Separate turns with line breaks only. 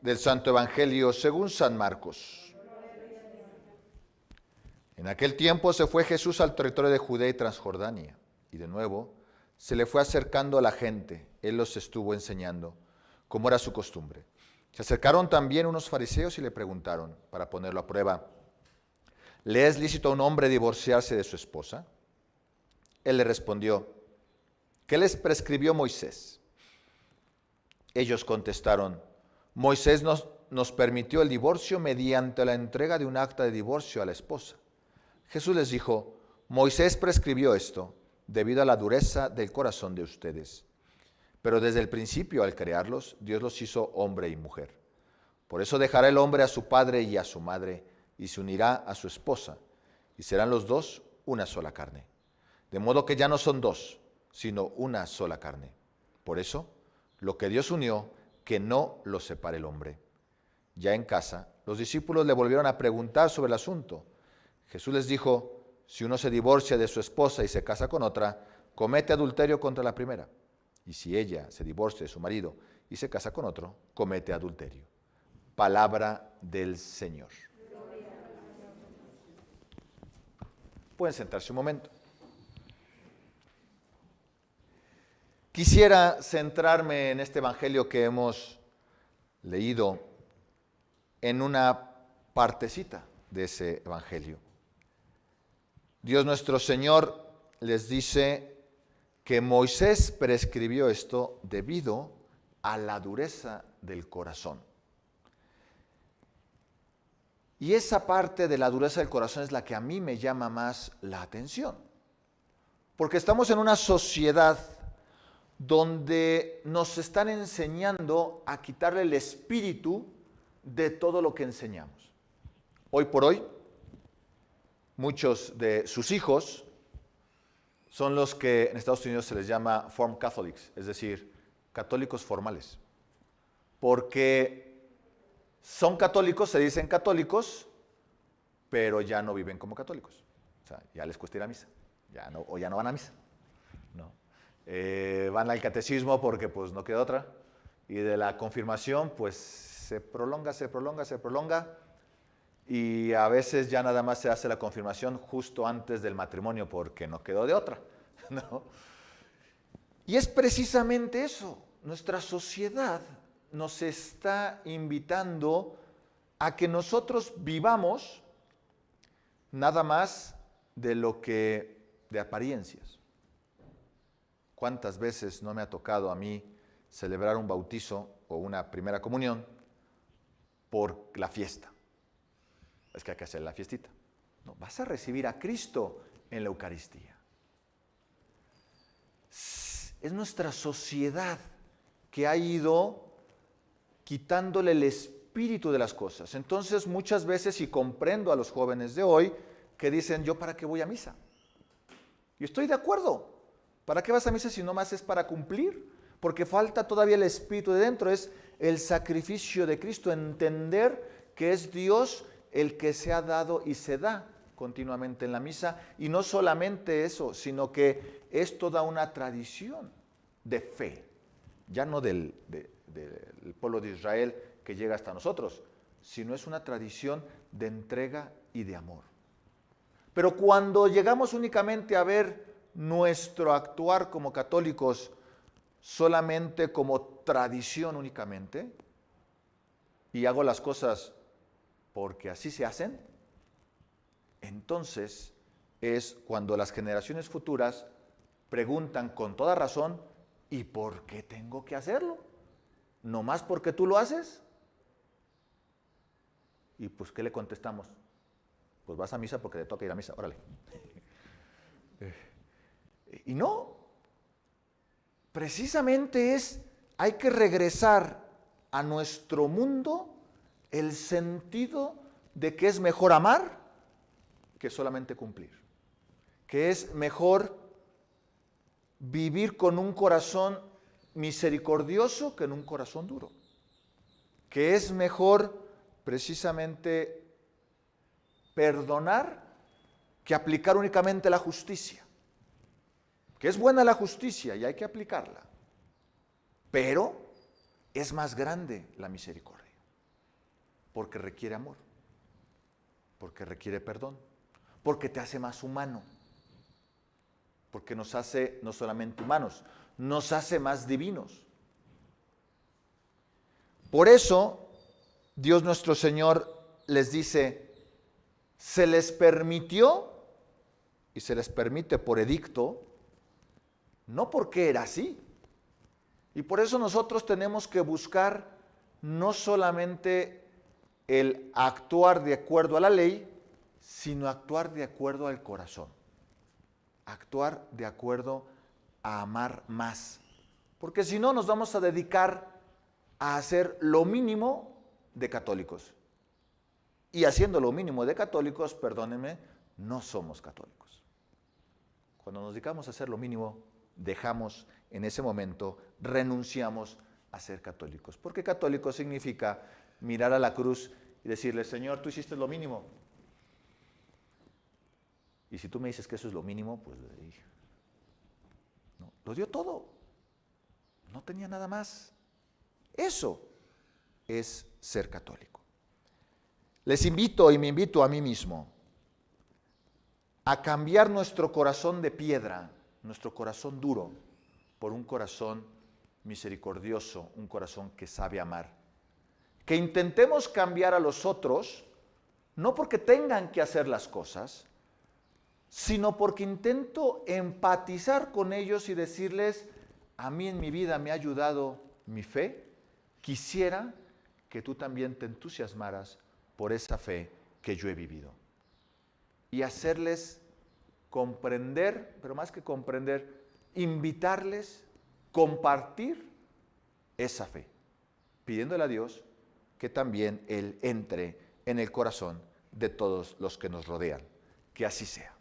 Del Santo Evangelio según San Marcos. En aquel tiempo se fue Jesús al territorio de Judea y Transjordania, y de nuevo se le fue acercando a la gente. Él los estuvo enseñando, como era su costumbre. Se acercaron también unos fariseos y le preguntaron, para ponerlo a prueba, ¿le es lícito a un hombre divorciarse de su esposa? Él le respondió, ¿qué les prescribió Moisés? Ellos contestaron, Moisés nos permitió el divorcio mediante la entrega de un acta de divorcio a la esposa. Jesús les dijo, Moisés prescribió esto debido a la dureza del corazón de ustedes. Pero desde el principio, al crearlos, Dios los hizo hombre y mujer. Por eso dejará el hombre a su padre y a su madre, y se unirá a su esposa, y serán los dos una sola carne. De modo que ya no son dos, sino una sola carne. Por eso, lo que Dios unió, que no lo separe el hombre. Ya en casa, los discípulos le volvieron a preguntar sobre el asunto. Jesús les dijo, si uno se divorcia de su esposa y se casa con otra, comete adulterio contra la primera. Y si ella se divorcia de su marido y se casa con otro, comete adulterio. Palabra del Señor. Pueden sentarse un momento. Quisiera centrarme en este evangelio que hemos leído en una partecita de ese evangelio. Dios nuestro Señor les dice que Moisés prescribió esto debido a la dureza del corazón. Y esa parte de la dureza del corazón es la que a mí me llama más la atención. Porque estamos en una sociedad donde nos están enseñando a quitarle el espíritu de todo lo que enseñamos. Hoy por hoy, muchos de sus hijos son los que en Estados Unidos se les llama Form Catholics, es decir, católicos formales. Porque son católicos, se dicen católicos, pero ya no viven como católicos. O sea, ya les cuesta ir a misa, ya no van a misa. No. Van al catecismo porque pues no queda otra, y de la confirmación pues se prolonga, y a veces ya nada más se hace la confirmación justo antes del matrimonio porque no quedó de otra, ¿no? Y es precisamente eso, nuestra sociedad nos está invitando a que nosotros vivamos nada más de apariencias. ¿Cuántas veces no me ha tocado a mí celebrar un bautizo o una primera comunión por la fiesta? Es que hay que hacer la fiestita. No, vas a recibir a Cristo en la Eucaristía. Es nuestra sociedad que ha ido quitándole el espíritu de las cosas. Entonces, muchas veces, y comprendo a los jóvenes de hoy, que dicen, ¿yo para qué voy a misa? Y estoy de acuerdo. ¿Para qué vas a misa si no más es para cumplir? Porque falta todavía el espíritu de dentro, es el sacrificio de Cristo, entender que es Dios el que se ha dado y se da continuamente en la misa, y no solamente eso, sino que es toda una tradición de fe, ya no del pueblo de Israel que llega hasta nosotros, sino es una tradición de entrega y de amor. Pero cuando llegamos únicamente a ver nuestro actuar como católicos solamente como tradición únicamente, y hago las cosas porque así se hacen, entonces es cuando las generaciones futuras preguntan con toda razón, ¿y por qué tengo que hacerlo? ¿No más porque tú lo haces? Y pues, ¿qué le contestamos? Pues vas a misa porque te toca ir a misa, órale. Y no, precisamente hay que regresar a nuestro mundo el sentido de que es mejor amar que solamente cumplir, que es mejor vivir con un corazón misericordioso que en un corazón duro, que es mejor precisamente perdonar que aplicar únicamente la justicia, que es buena la justicia y hay que aplicarla, pero es más grande la misericordia. Porque requiere amor, porque requiere perdón, porque te hace más humano, porque nos hace no solamente humanos, nos hace más divinos. Por eso, Dios nuestro Señor les dice, se les permitió, y se les permite por edicto, no porque era así. Y por eso nosotros tenemos que buscar no solamente el actuar de acuerdo a la ley, sino actuar de acuerdo al corazón. Actuar de acuerdo a amar más. Porque si no, nos vamos a dedicar a hacer lo mínimo de católicos. Y haciendo lo mínimo de católicos, perdónenme, no somos católicos. Cuando nos dedicamos a hacer lo mínimo, dejamos en ese momento, renunciamos a ser católicos. Porque católico significa mirar a la cruz y decirle, Señor, tú hiciste lo mínimo. Y si tú me dices que eso es lo mínimo, pues no, lo dio todo. No tenía nada más. Eso es ser católico. Les invito y me invito a mí mismo a cambiar nuestro corazón de piedra, nuestro corazón duro, por un corazón misericordioso, un corazón que sabe amar. Que intentemos cambiar a los otros, no porque tengan que hacer las cosas, sino porque intento empatizar con ellos y decirles, a mí en mi vida me ha ayudado mi fe, quisiera que tú también te entusiasmaras por esa fe que yo he vivido. Y hacerles comprender, pero más que comprender, invitarles, compartir esa fe, pidiéndole a Dios que también Él entre en el corazón de todos los que nos rodean. Que así sea.